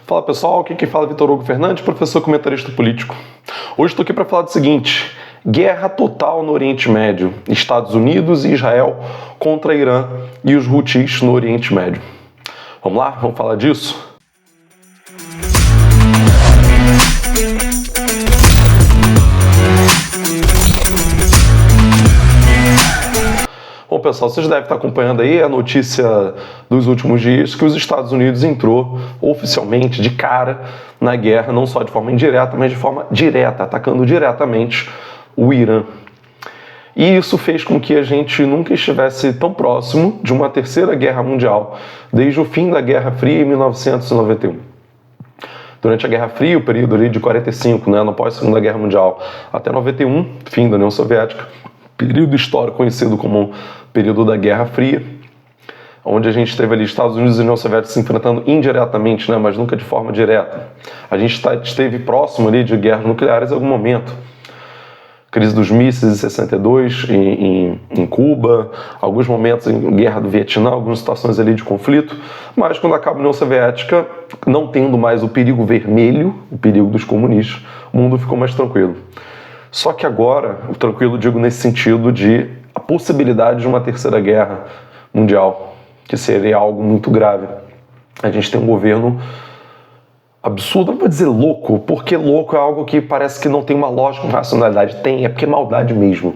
Fala pessoal, aqui quem fala é Vitor Hugo Fernandes, professor comentarista político. Hoje estou aqui para falar do seguinte: guerra total no Oriente Médio, Estados Unidos e Israel contra Irã e os Houthis no Oriente Médio. Vamos lá? Vamos falar disso? Bom, pessoal, vocês devem estar acompanhando aí a notícia dos últimos dias que os Estados Unidos entrou oficialmente de cara na guerra, não só de forma indireta, mas de forma direta, atacando diretamente o Irã. E isso fez com que a gente nunca estivesse tão próximo de uma terceira guerra mundial, desde o fim da Guerra Fria em 1991. Durante a Guerra Fria, o período ali de 45, no pós-Segunda Guerra Mundial, até 91, fim da União Soviética, período histórico conhecido como período da Guerra Fria, onde a gente teve ali Estados Unidos e União Soviética se enfrentando indiretamente, mas nunca de forma direta. A gente esteve próximo ali de guerras nucleares em algum momento. Crise dos mísseis em 62 em Cuba, alguns momentos em guerra do Vietnã, algumas situações ali de conflito, mas quando acaba a União Soviética, não tendo mais o perigo vermelho, o perigo dos comunistas, o mundo ficou mais tranquilo. Só que agora, o tranquilo digo nesse sentido de a possibilidade de uma terceira guerra mundial, que seria algo muito grave. A gente tem um governo absurdo, não vou dizer louco, porque louco é algo que parece que não tem uma lógica, uma racionalidade. Tem, é porque é maldade mesmo.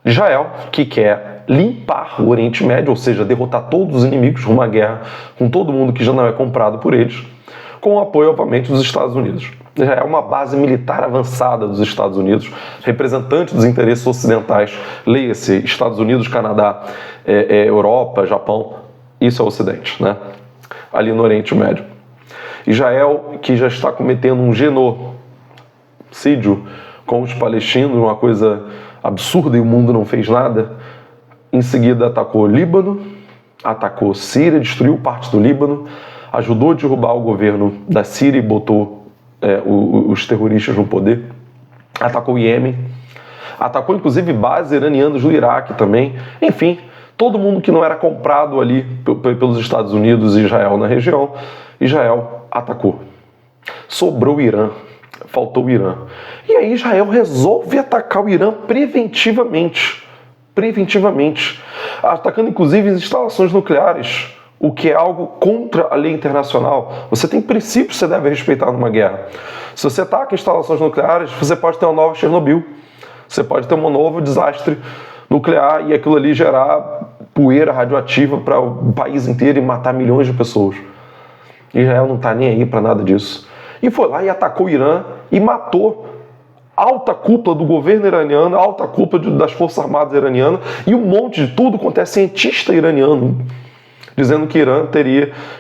Israel, que quer limpar o Oriente Médio, ou seja, derrotar todos os inimigos, uma guerra com todo mundo que já não é comprado por eles, com o apoio, obviamente, dos Estados Unidos. Já é uma base militar avançada dos Estados Unidos, representante dos interesses ocidentais, leia-se Estados Unidos, Canadá, Europa, Japão, isso é o Ocidente, ali no Oriente Médio. Israel, que já está cometendo um genocídio com os palestinos, uma coisa absurda e o mundo não fez nada, em seguida atacou o Líbano, atacou Síria, destruiu parte do Líbano, ajudou a derrubar o governo da Síria e botou os terroristas no poder, atacou o Iêmen, atacou inclusive bases iranianas no Iraque também, enfim, todo mundo que não era comprado ali pelos Estados Unidos e Israel na região, Israel atacou. Sobrou o Irã, faltou o Irã. E aí Israel resolve atacar o Irã preventivamente, atacando inclusive as instalações nucleares, o que é algo contra a lei internacional. Você tem princípios que você deve respeitar numa guerra. Se você ataca instalações nucleares, você pode ter uma nova Chernobyl. Você pode ter um novo desastre nuclear e aquilo ali gerar poeira radioativa para o país inteiro e matar milhões de pessoas. Israel não está nem aí para nada disso. E foi lá e atacou o Irã e matou alta cúpula do governo iraniano, alta cúpula das Forças Armadas iranianas e um monte de tudo quanto é cientista iraniano, dizendo que Irã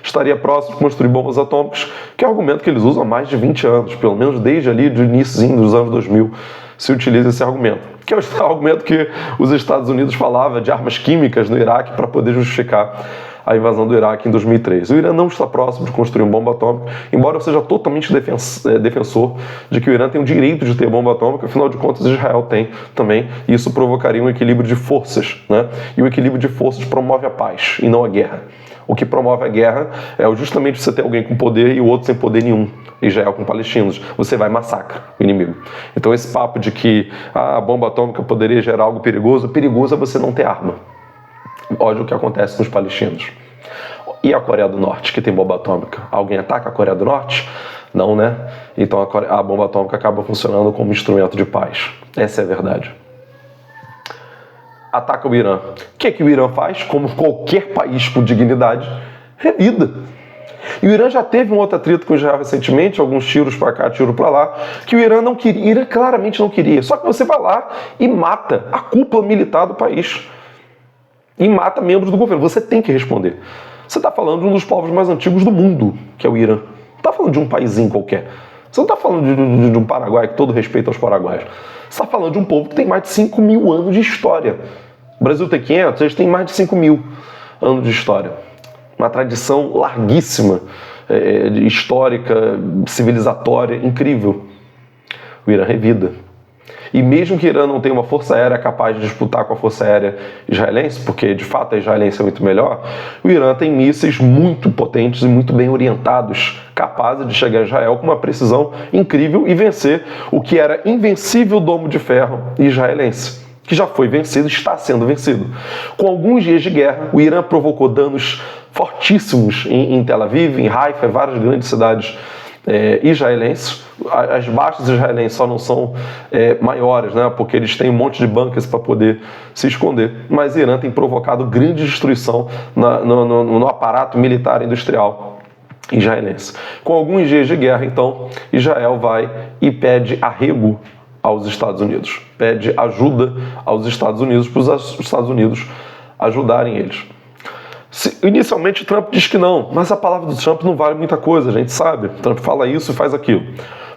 estaria próximo de construir bombas atômicas, que é um argumento que eles usam há mais de 20 anos, pelo menos desde ali do início dos anos 2000, se utiliza esse argumento. Que é o argumento que os Estados Unidos falavam de armas químicas no Iraque para poder justificar a invasão do Iraque em 2003. O Irã não está próximo de construir uma bomba atômica, embora eu seja totalmente defensor de que o Irã tem o direito de ter bomba atômica, afinal de contas Israel tem também, e isso provocaria um equilíbrio de forças, E o equilíbrio de forças promove a paz e não a guerra. O que promove a guerra é justamente você ter alguém com poder e o outro sem poder nenhum. Israel com palestinos. Você vai massacrar o inimigo. Então esse papo de que a bomba atômica poderia gerar algo perigoso é você não ter arma. Olha o que acontece com os palestinos. E a Coreia do Norte, que tem bomba atômica? Alguém ataca a Coreia do Norte? Não, Então a bomba atômica acaba funcionando como instrumento de paz. Essa é a verdade. Ataca o Irã. O que o Irã faz? Como qualquer país com dignidade, revida. E o Irã já teve um outro atrito com Israel recentemente, alguns tiros para cá, tiro para lá, que o Irã não queria, Irã claramente não queria. Só que você vai lá e mata a cúpula militar do país. E mata membros do governo. Você tem que responder. Você está falando de um dos povos mais antigos do mundo, que é o Irã. Não está falando de um paísinho qualquer. Você não está falando de um Paraguai, que todo respeito aos paraguaios. Você está falando de um povo que tem mais de 5 mil anos de história. O Brasil tem 500, eles têm mais de 5 mil anos de história. Uma tradição larguíssima, histórica, civilizatória, incrível. O Irã revida. E mesmo que o Irã não tenha uma força aérea capaz de disputar com a força aérea israelense, porque de fato a israelense é muito melhor, o Irã tem mísseis muito potentes e muito bem orientados, capazes de chegar a Israel com uma precisão incrível e vencer o que era invencível domo de ferro israelense, que já foi vencido, está sendo vencido. Com alguns dias de guerra, o Irã provocou danos fortíssimos em Tel Aviv, em Haifa, em várias grandes cidades israelenses. As baixas israelenses só não são maiores, né, porque eles têm um monte de bunkers para poder se esconder. Mas o Irã tem provocado grande destruição no aparato militar industrial israelense. Com alguns dias de guerra, então, Israel vai e pede arrego aos Estados Unidos. Pede ajuda aos Estados Unidos para os Estados Unidos ajudarem eles. Inicialmente, Trump diz que não, mas a palavra do Trump não vale muita coisa, a gente sabe. Trump fala isso e faz aquilo.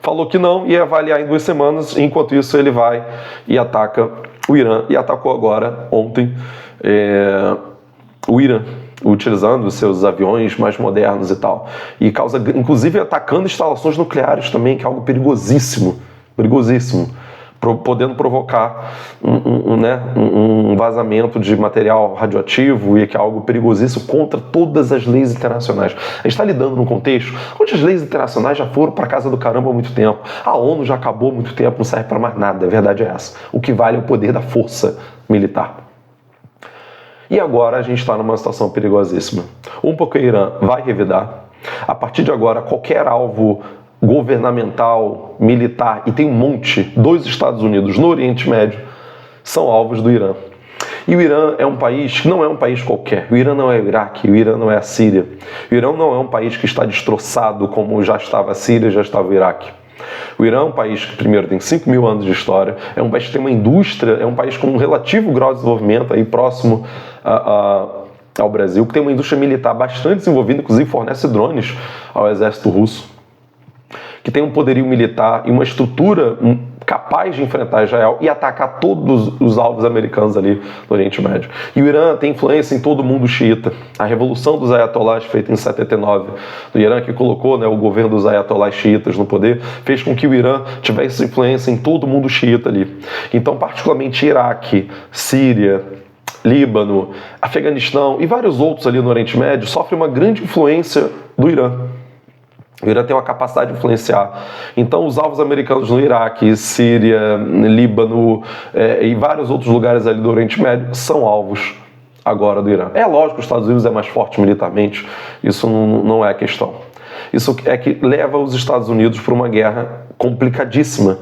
Falou que não, ia avaliar em 2 semanas, enquanto isso ele vai e ataca o Irã. E atacou agora, ontem, o Irã, utilizando os seus aviões mais modernos e tal. E causa, inclusive, atacando instalações nucleares também, que é algo perigosíssimo. Perigosíssimo. Podendo provocar um vazamento de material radioativo e que é algo perigosíssimo contra todas as leis internacionais. A gente está lidando num contexto onde as leis internacionais já foram para casa do caramba há muito tempo. A ONU já acabou há muito tempo, não serve para mais nada, a verdade é essa. O que vale é o poder da força militar. E agora a gente está numa situação perigosíssima. Porque o Irã vai revidar. A partir de agora, qualquer alvo governamental, militar, e tem um monte dos Estados Unidos no Oriente Médio, são alvos do Irã. E o Irã é um país que não é um país qualquer. O Irã não é o Iraque, o Irã não é a Síria. O Irã não é um país que está destroçado como já estava a Síria, já estava o Iraque. O Irã é um país que, primeiro, tem 5 mil anos de história, é um país que tem uma indústria, é um país com um relativo grau de desenvolvimento, aí próximo ao Brasil, que tem uma indústria militar bastante desenvolvida, inclusive fornece drones ao exército russo, que tem um poderio militar e uma estrutura capaz de enfrentar Israel e atacar todos os alvos americanos ali no Oriente Médio. E o Irã tem influência em todo o mundo xiita. A revolução dos ayatolás, feita em 79, do Irã, que colocou o governo dos ayatolás xiitas no poder, fez com que o Irã tivesse influência em todo o mundo xiita ali. Então, particularmente Iraque, Síria, Líbano, Afeganistão e vários outros ali no Oriente Médio sofrem uma grande influência do Irã. O Irã tem uma capacidade de influenciar. Então, os alvos americanos no Iraque, Síria, Líbano e vários outros lugares ali do Oriente Médio são alvos agora do Irã. É lógico que os Estados Unidos é mais forte militarmente, isso não é a questão. Isso é que leva os Estados Unidos para uma guerra complicadíssima.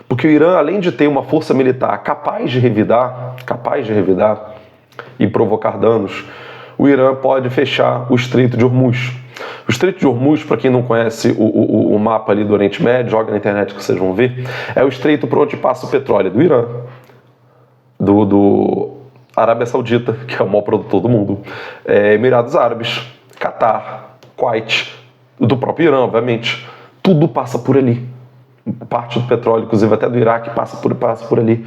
Porque o Irã, além de ter uma força militar capaz de revidar e provocar danos, o Irã pode fechar o Estreito de Hormuz. O Estreito de Hormuz, para quem não conhece o mapa ali do Oriente Médio, joga na internet que vocês vão ver, é o estreito por onde passa o petróleo do Irã, do Arábia Saudita, que é o maior produtor do mundo, Emirados Árabes, Catar, Kuwait, do próprio Irã, obviamente. Tudo passa por ali. Parte do petróleo, inclusive até do Iraque, passa por ali.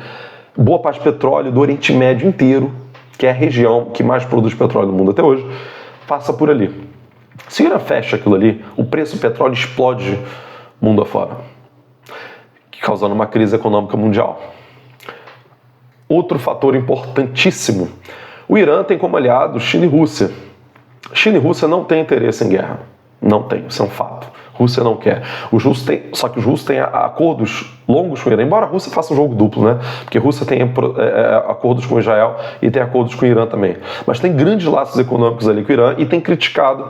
Boa parte do petróleo do Oriente Médio inteiro, que é a região que mais produz petróleo no mundo até hoje, passa por ali. Se o Irã fecha aquilo ali, o preço do petróleo explode mundo afora, causando uma crise econômica mundial. Outro fator importantíssimo, o Irã tem como aliado China e Rússia. China e Rússia não têm interesse em guerra. Não tem, isso é um fato. Rússia não quer. Só que os russos têm acordos longos com o Irã, embora a Rússia faça um jogo duplo, né? Porque a Rússia tem acordos com Israel e tem acordos com o Irã também. Mas tem grandes laços econômicos ali com o Irã e tem criticado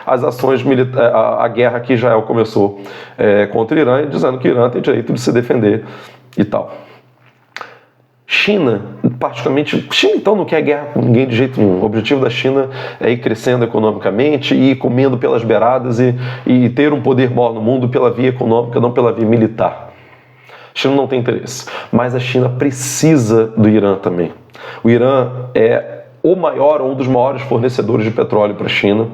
as ações militares, a guerra que Israel começou contra o Irã, dizendo que o Irã tem direito de se defender e tal. China, particularmente, China então não quer guerra com ninguém de jeito nenhum. O objetivo da China é ir crescendo economicamente e ir comendo pelas beiradas e ter um poder maior no mundo pela via econômica, não pela via militar. A China não tem interesse, mas a China precisa do Irã também. O Irã é o maior, um dos maiores fornecedores de petróleo para a China.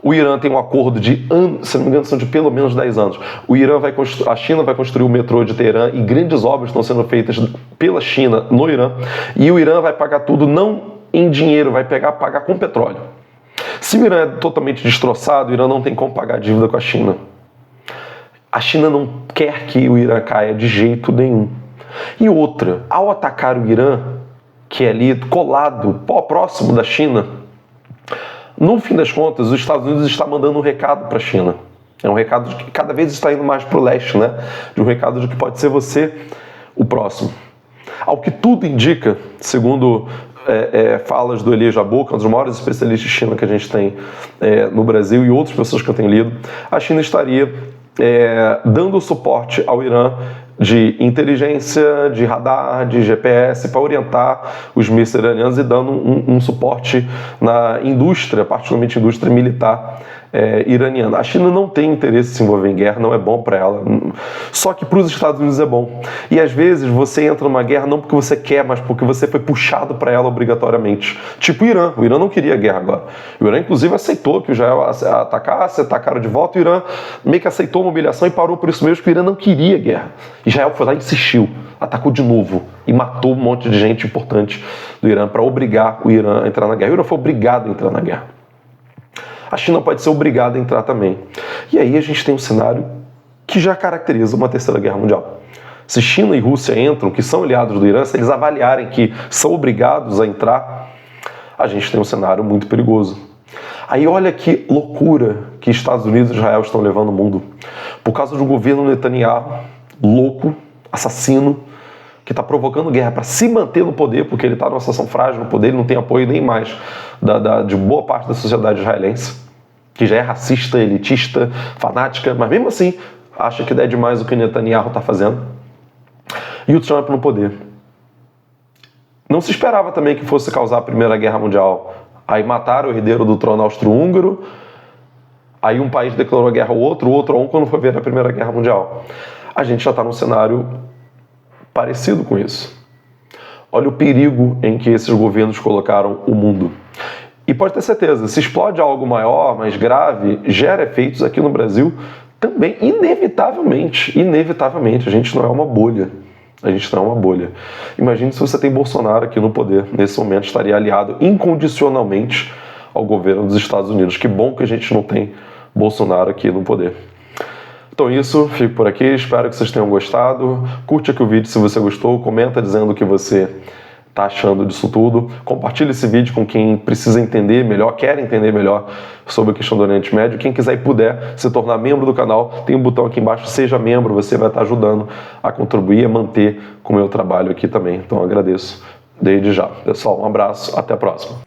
O Irã tem um acordo de anos, se não me engano, são de pelo menos 10 anos. A China vai construir o metrô de Teherã e grandes obras estão sendo feitas pela China no Irã. E o Irã vai pagar tudo não em dinheiro, vai pagar com petróleo. Se o Irã é totalmente destroçado, o Irã não tem como pagar a dívida com a China. A China não quer que o Irã caia de jeito nenhum. E outra, ao atacar o Irã, que é ali colado, próximo da China, no fim das contas, os Estados Unidos está mandando um recado para a China. É um recado de que cada vez está indo mais para o leste, né? De um recado de que pode ser você o próximo. Ao que tudo indica, segundo falas do Elias Jabbour, que é um dos maiores especialistas de China que a gente tem no Brasil, e outras pessoas que eu tenho lido, a China estaria dando suporte ao Irã de inteligência, de radar, de GPS, para orientar os mísseis iranianos e dando um suporte na indústria, particularmente indústria militar iraniana. A China não tem interesse em se envolver em guerra, não é bom para ela. Só que para os Estados Unidos é bom. E às vezes você entra numa guerra não porque você quer, mas porque você foi puxado para ela obrigatoriamente. Tipo o Irã. O Irã não queria guerra agora. O Irã, inclusive, aceitou que o Israel atacasse, atacaram de volta. O Irã meio que aceitou a humilhação e parou por isso mesmo, que o Irã não queria guerra. Israel foi lá e insistiu, atacou de novo e matou um monte de gente importante do Irã para obrigar o Irã a entrar na guerra. O Irã foi obrigado a entrar na guerra. A China pode ser obrigada a entrar também. E aí a gente tem um cenário que já caracteriza uma terceira guerra mundial. Se China e Rússia entram, que são aliados do Irã, se eles avaliarem que são obrigados a entrar, a gente tem um cenário muito perigoso. Aí olha que loucura que Estados Unidos e Israel estão levando o mundo. Por causa do governo Netanyahu, louco, assassino, que está provocando guerra para se manter no poder, porque ele está numa situação frágil no poder, ele não tem apoio nem mais de boa parte da sociedade israelense, que já é racista, elitista, fanática, mas mesmo assim acha que é demais o que o Netanyahu está fazendo. E o Trump no poder. Não se esperava também que fosse causar a Primeira Guerra Mundial. Aí mataram o herdeiro do trono austro-húngaro, aí um país declarou guerra ao outro, o outro a um quando foi ver a Primeira Guerra Mundial. A gente já está num cenário parecido com isso. Olha o perigo em que esses governos colocaram o mundo. E pode ter certeza, se explode algo maior, mais grave, gera efeitos aqui no Brasil também, inevitavelmente. Inevitavelmente, a gente não é uma bolha. A gente não é uma bolha. Imagine se você tem Bolsonaro aqui no poder. Nesse momento estaria aliado incondicionalmente ao governo dos Estados Unidos. Que bom que a gente não tem Bolsonaro aqui no poder. Então é isso, fico por aqui, espero que vocês tenham gostado. Curte aqui o vídeo se você gostou, comenta dizendo o que você está achando disso tudo. Compartilhe esse vídeo com quem precisa entender melhor, quer entender melhor sobre a questão do Oriente Médio. Quem quiser e puder se tornar membro do canal, tem um botão aqui embaixo, seja membro, você vai estar ajudando a contribuir, a manter com o meu trabalho aqui também. Então eu agradeço desde já. Pessoal, um abraço, até a próxima.